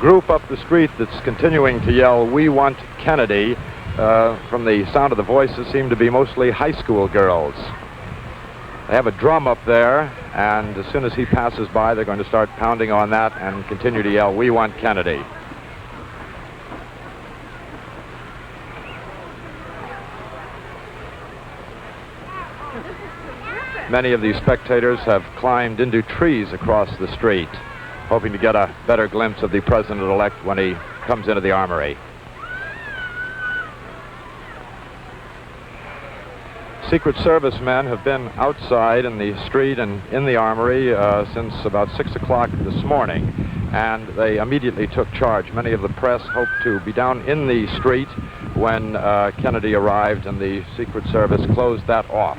group up the street that's continuing to yell, "We want Kennedy," from the sound of the voices, seem to be mostly high school girls. They have a drum up there, and as soon as he passes by, they're going to start pounding on that and continue to yell, "We want Kennedy." Many of these spectators have climbed into trees across the street, hoping to get a better glimpse of the president-elect when he comes into the Armory. Secret Service men have been outside in the street and in the Armory since about 6 o'clock this morning, and they immediately took charge. Many of the press hoped to be down in the street when Kennedy arrived, and the Secret Service closed that off.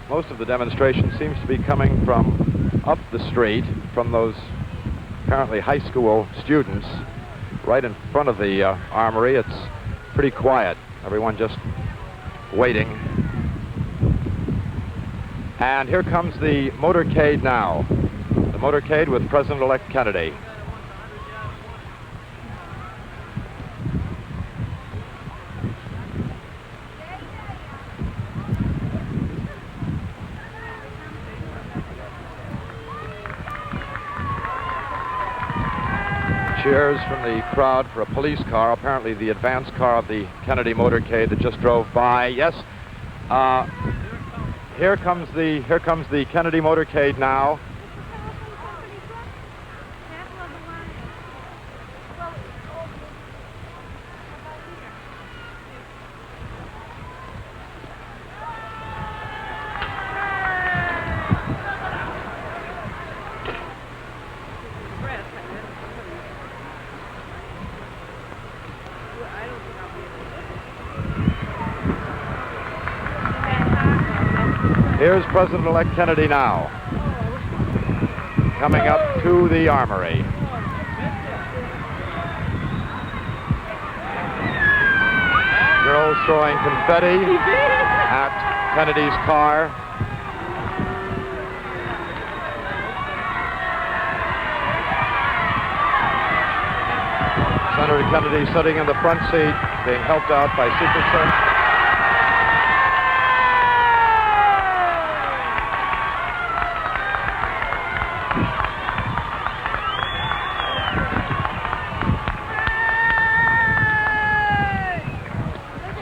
Most of the demonstration seems to be coming from up the street, from those apparently high school students. Right in front of the Armory, it's pretty quiet. Everyone just waiting. And here comes the motorcade now. The motorcade with President-elect Kennedy. Cheers from the crowd for a police car, apparently the advance car of the Kennedy motorcade that just drove by. Yes, here comes the Kennedy motorcade now. Here's President-elect Kennedy now, coming up to the Armory. Girls throwing confetti at Kennedy's car. Senator Kennedy sitting in the front seat, being helped out by Secret Service.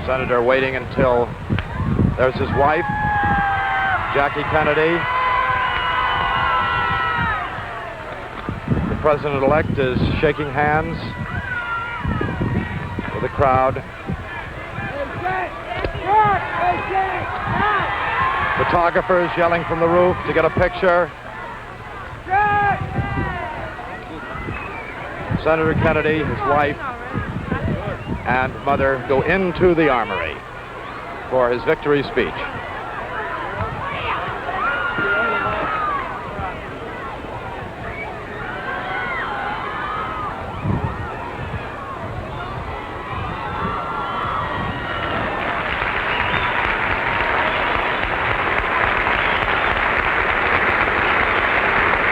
Senator waiting until there's his wife, Jackie Kennedy. The president-elect is shaking hands with the crowd. Photographers yelling from the roof to get a picture. Senator Kennedy, his wife, and mother go into the Armory for his victory speech.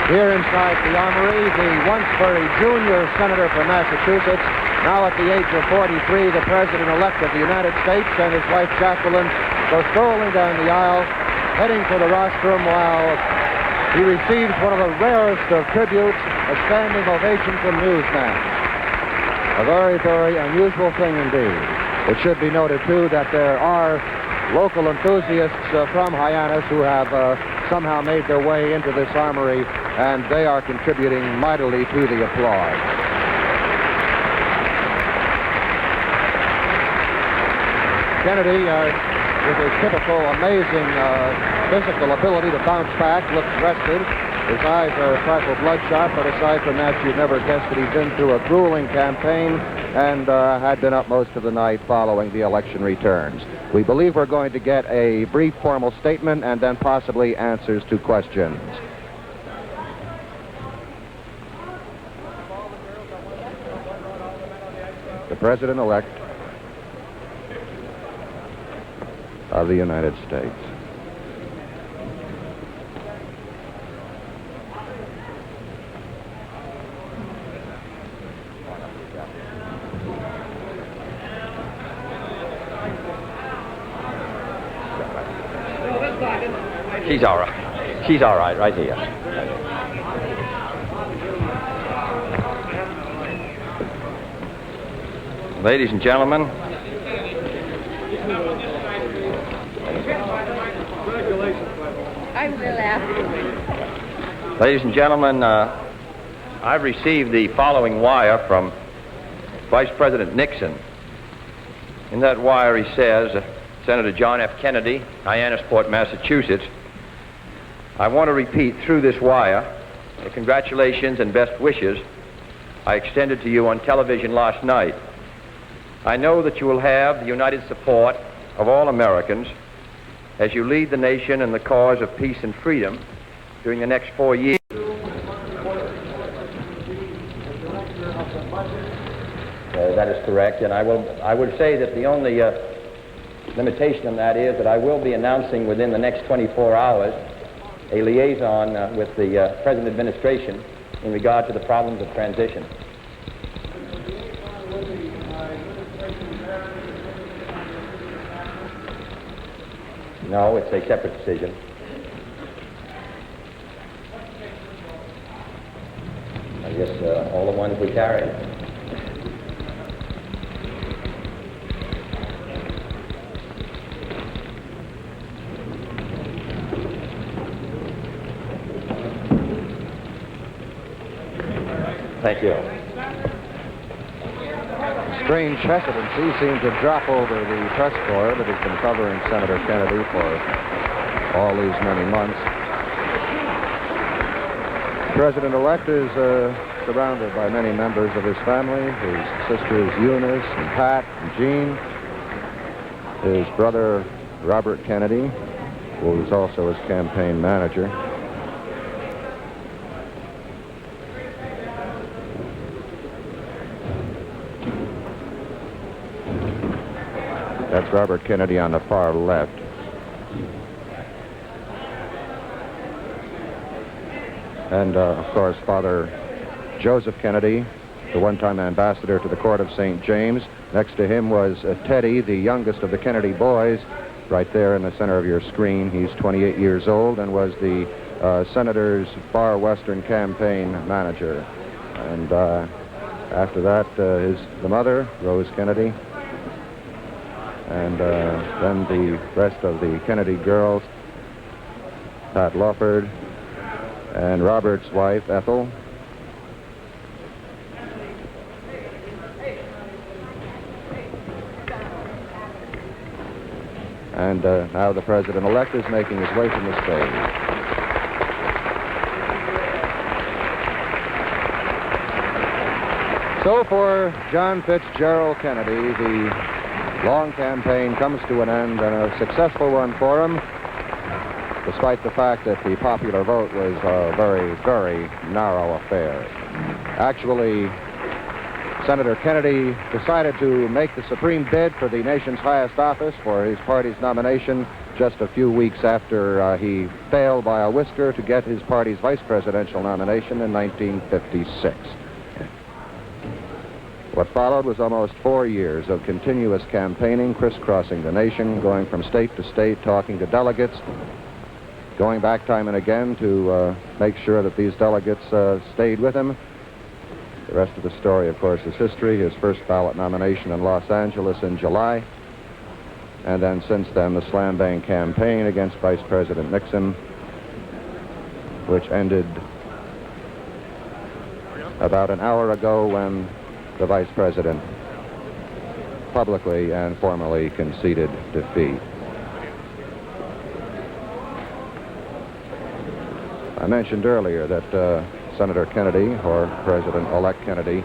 Here inside the Armory, the once very junior senator from Massachusetts, now at the age of 43, the president-elect of the United States, and his wife Jacqueline go strolling down the aisle, heading for the rostrum while he receives one of the rarest of tributes, a standing ovation from newsmen. A very, very unusual thing indeed. It should be noted, too, that there are local enthusiasts from Hyannis who have somehow made their way into this Armory, and they are contributing mightily to the applause. Kennedy, with his typical amazing physical ability to bounce back, looks rested. His eyes are a trifle bloodshot, but aside from that, you'd never guess that he'd been through a grueling campaign and had been up most of the night following the election returns. We believe we're going to get a brief formal statement and then possibly answers to questions. The President-elect of the United States. She's all right. She's all right, right here. Ladies and gentlemen, I will afterwards. ladies and gentlemen, I've received the following wire from Vice President Nixon. In that wire he says, Senator John F. Kennedy, Hyannisport, Massachusetts, I want to repeat through this wire the congratulations and best wishes I extended to you on television last night. I know that you will have the united support of all Americans as you lead the nation in the cause of peace and freedom during the next 4 years. That is correct, and I would say that the only limitation on that is that I will be announcing within the next 24 hours a liaison with the present administration in regard to the problems of transition. No, it's a separate decision. I guess all the ones we carry. Thank you. Strange hesitancy seemed to drop over the press corps that has been covering Senator Kennedy for all these many months. The President-elect is surrounded by many members of his family, his sisters Eunice and Pat and Jean, his brother Robert Kennedy, who is also his campaign manager. That's Robert Kennedy on the far left. And, of course, Father Joseph Kennedy, the one-time ambassador to the Court of St. James. Next to him was Teddy, the youngest of the Kennedy boys, right there in the center of your screen. He's 28 years old and was the senator's far western campaign manager. And after that is the mother, Rose Kennedy. And then the rest of the Kennedy girls, Pat Lawford, and Robert's wife, Ethel. And now the President-elect is making his way from the stage. So for John Fitzgerald Kennedy, the long campaign comes to an end, and a successful one for him, despite the fact that the popular vote was a very, very narrow affair. Actually, Senator Kennedy decided to make the supreme bid for the nation's highest office for his party's nomination just a few weeks after he failed by a whisker to get his party's vice presidential nomination in 1956. What followed was almost 4 years of continuous campaigning, crisscrossing the nation, going from state to state, talking to delegates, going back time and again to make sure that these delegates stayed with him. The rest of the story, of course, is history. His first ballot nomination in Los Angeles in July. And then since then, the slam-bang campaign against Vice President Nixon, which ended about an hour ago when the Vice President publicly and formally conceded defeat. I mentioned earlier that Senator Kennedy, or President-elect Kennedy,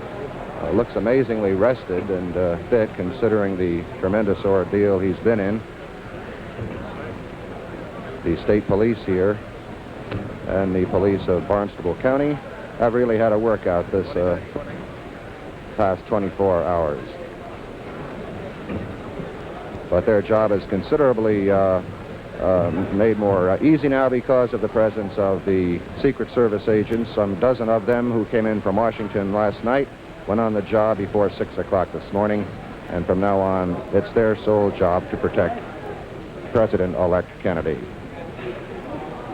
looks amazingly rested and fit considering the tremendous ordeal he's been in. The state police here and the police of Barnstable County have really had a workout this past 24 hours. But their job is considerably made more easy now because of the presence of the Secret Service agents. Some dozen of them who came in from Washington last night went on the job before 6 o'clock this morning, and from now on, it's their sole job to protect President-elect Kennedy.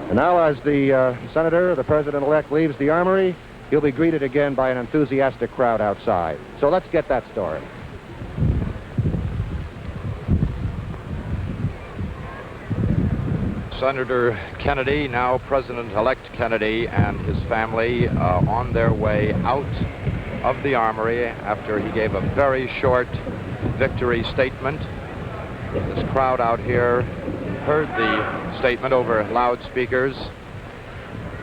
And now, as the Senator, the President-elect, leaves the Armory, he'll be greeted again by an enthusiastic crowd outside. So let's get that story. Senator Kennedy, now President-elect Kennedy, and his family on their way out of the Armory after he gave a very short victory statement. This crowd out here heard the statement over loudspeakers.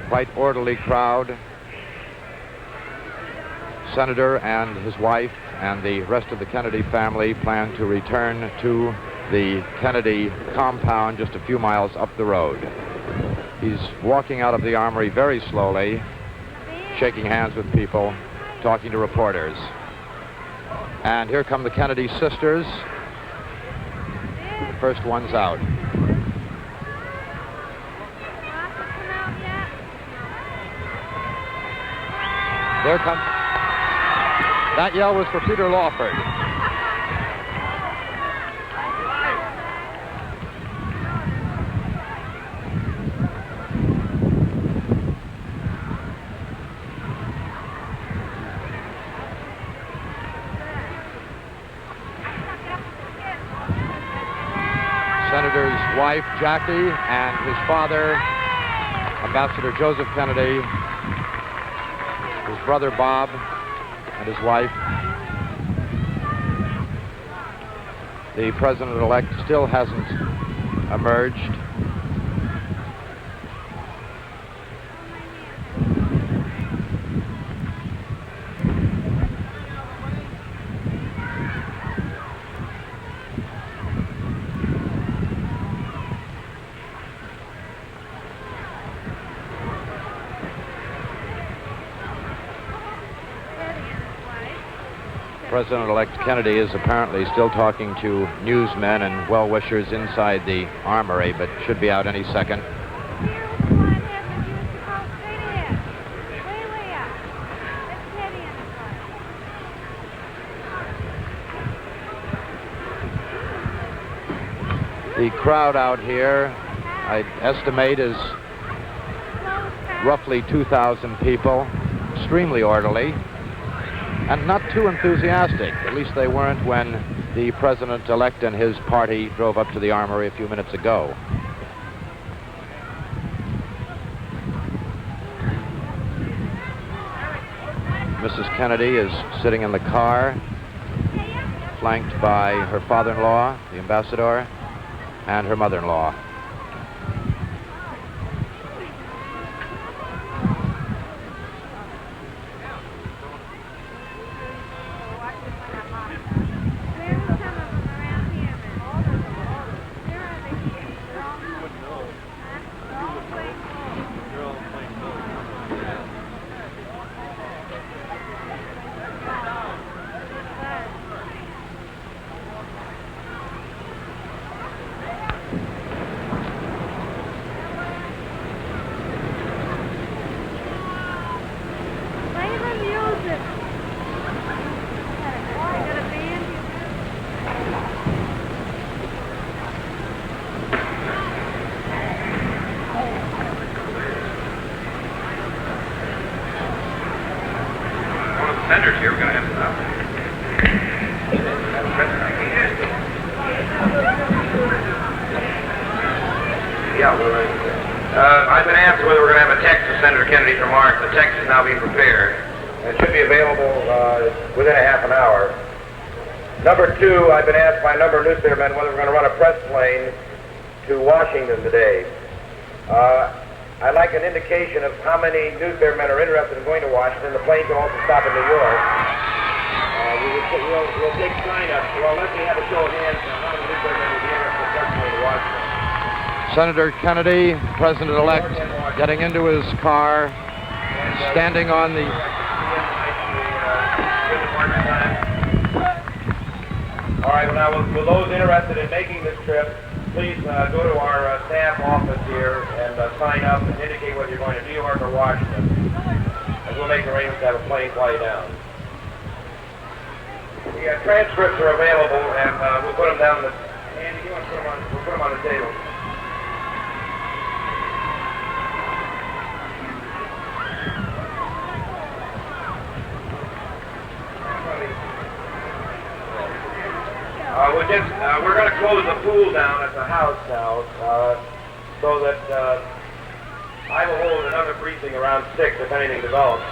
Quite orderly crowd. Senator and his wife and the rest of the Kennedy family plan to return to the Kennedy compound just a few miles up the road. He's walking out of the Armory very slowly, shaking hands with people, talking to reporters. And here come the Kennedy sisters. The first one's out. There comes... That yell was for Peter Lawford. Senator's wife, Jackie, and his father, Ambassador Joseph Kennedy, his brother, Bob, and his wife. The President-elect still hasn't emerged. President-elect Kennedy is apparently still talking to newsmen and well-wishers inside the Armory, but should be out any second. The crowd out here, I estimate, is roughly 2,000 people, extremely orderly. And not too enthusiastic. At least they weren't when the President-elect and his party drove up to the Armory a few minutes ago. Mrs. Kennedy is sitting in the car, flanked by her father-in-law, the ambassador, and her mother-in-law. Senators here, we're going to have some. Yeah, I've been asked whether we're going to have a text of Senator Kennedy's remarks. The text is now being prepared. It should be available within a half an hour. Number two, I've been asked by a number of newspapermen whether we're going to run a press plane to Washington today. I'd like an indication of how many newspapermen are interested in going to Washington. The plane can also stop in New York. We'll take sign-ups. Well, let me have a show of hands on how many newspapermen will be interested in going to Washington. Senator Kennedy, President-elect, getting into his car, standing on the... All right, well, now, will those interested in making this trip, please go to our staff office here and sign up and indicate whether you're going to New York or Washington. And we'll make arrangements to have a plane fly down. The transcripts are available, and we'll put them down. Andy, you want to put them on? We'll put them on the table. We're going to close the pool down at the house now, so that I will hold another briefing around 6 if anything develops.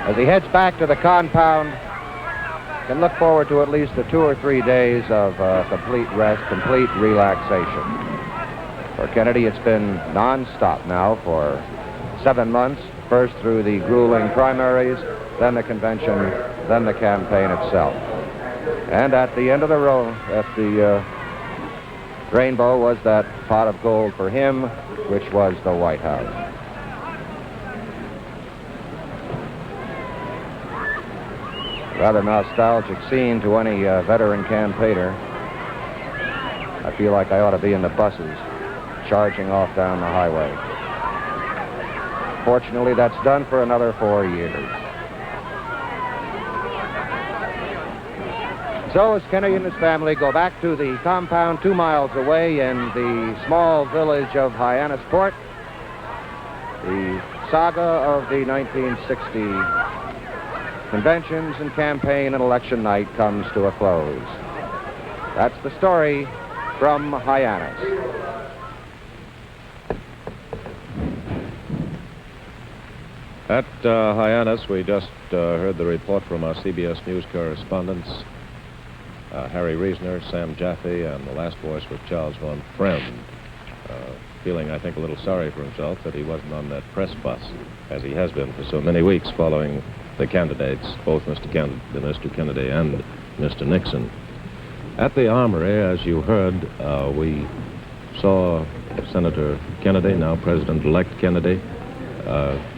As he heads back to the compound, can look forward to at least 2 or 3 days of complete rest, complete relaxation. For Kennedy, it's been non-stop now for 7 months, first through the grueling primaries, then the convention, then the campaign itself. And at the end of the road, at the rainbow, was that pot of gold for him, which was the White House. Rather nostalgic scene to any veteran campaigner. I feel like I ought to be in the buses, charging off down the highway. Fortunately, that's done for another 4 years. So as Kennedy and his family go back to the compound 2 miles away in the small village of Hyannisport, the saga of the 1960 conventions and campaign and election night comes to a close. That's the story from Hyannis. At Hyannis, we just heard the report from our CBS News correspondents, Harry Reasoner, Sam Jaffe, and the last voice was Charles von Friend, feeling, I think, a little sorry for himself that he wasn't on that press bus, as he has been for so many weeks following the candidates, both Mr. Kennedy and Mr. Nixon. At the Armory, as you heard, we saw Senator Kennedy, now President-elect Kennedy,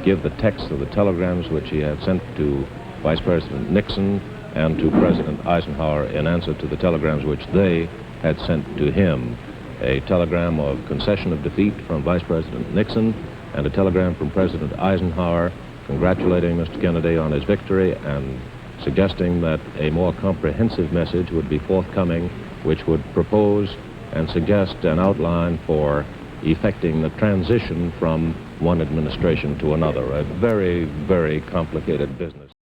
give the text of the telegrams which he had sent to Vice President Nixon and to President Eisenhower in answer to the telegrams which they had sent to him. A telegram of concession of defeat from Vice President Nixon and a telegram from President Eisenhower congratulating Mr. Kennedy on his victory and suggesting that a more comprehensive message would be forthcoming, which would propose and suggest an outline for effecting the transition from one administration to another. A very, very complicated business.